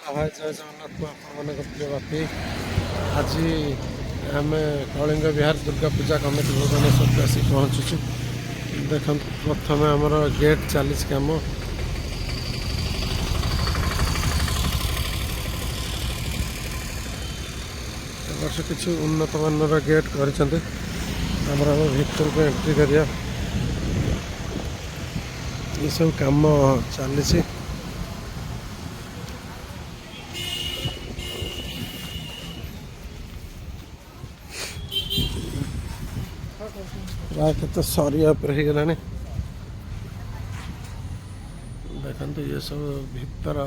हाय जय जगन्नाथ को आपन प्रिय बापी आज आम कलिंग विहार दुर्गा पूजा कमिटी भुवनेश्वर आसी पहुँचुचु। देख प्रथम आमर गेट चली कम वर्ष किसी उन्नत मानर गेट कर भर को एंट्री करिया ये सब कम चली प्राय के सरिया हो गला देखते ये सब भीतर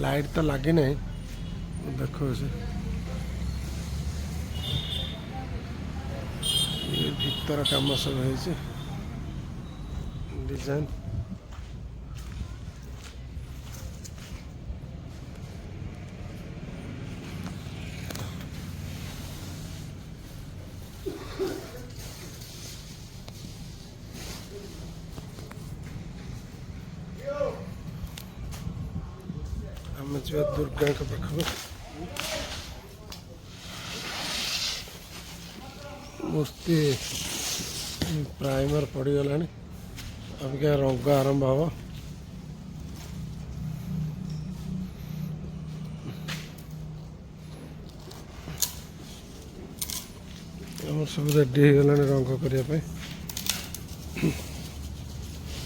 लाइट तो लगी ना देखो से ये भीतर कम सब है डिजाइन आम जा दुर्गा के पाखु मूर्ति प्राइमर पड़गला अब क्या रंग आरंभ हम सब रेडी हो गला रंग करने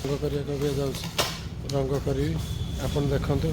रंग कर रंग करी आपन देखते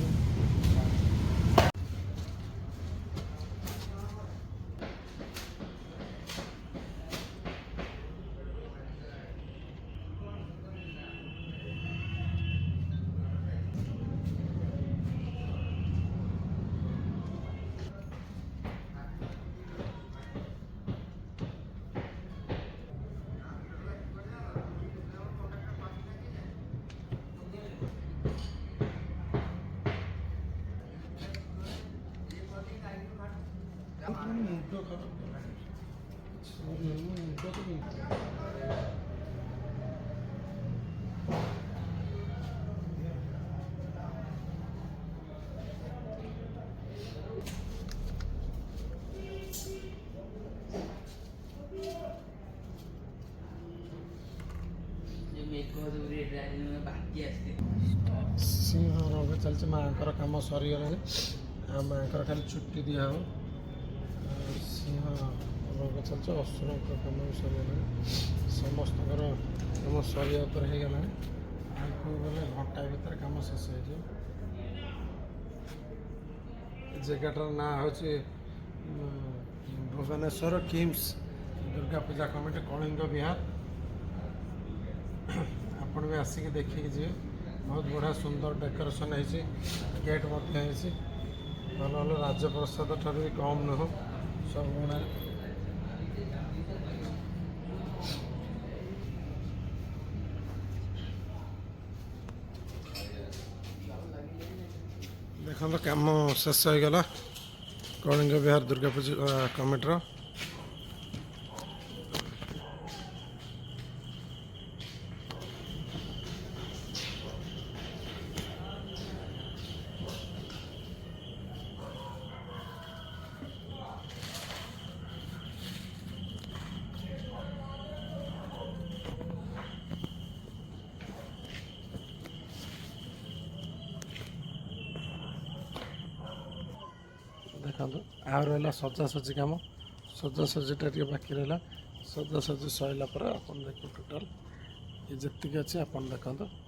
सिंह रंग चलছে माँकर कम सरीगला माँकर खाली छुट्टी दिया हो सिंह रंग चलছে असुर कम भी सरीगला समस्त कम सरिया होगला आगे गले घंटा भर कम शेष हो जगटार ना हूँ भुवनेश्वर किम्स दुर्गा पूजा कमिटी कलिंग विहार आपण भी आसिक देखिए जी बहुत बढ़िया सुंदर डेकोरेशन है गेट भल भल राजप्रसाद ठार भी कम नुह सब गुणा देखो कम शेष हो गला कलिंग विहार दुर्गा पूजा कमिटर देखो आ रहा सजासजी कम सजासजीटा बाकी रहा सजासजी सरला आप देखो टोटाल ये जी अच्छे आप देखते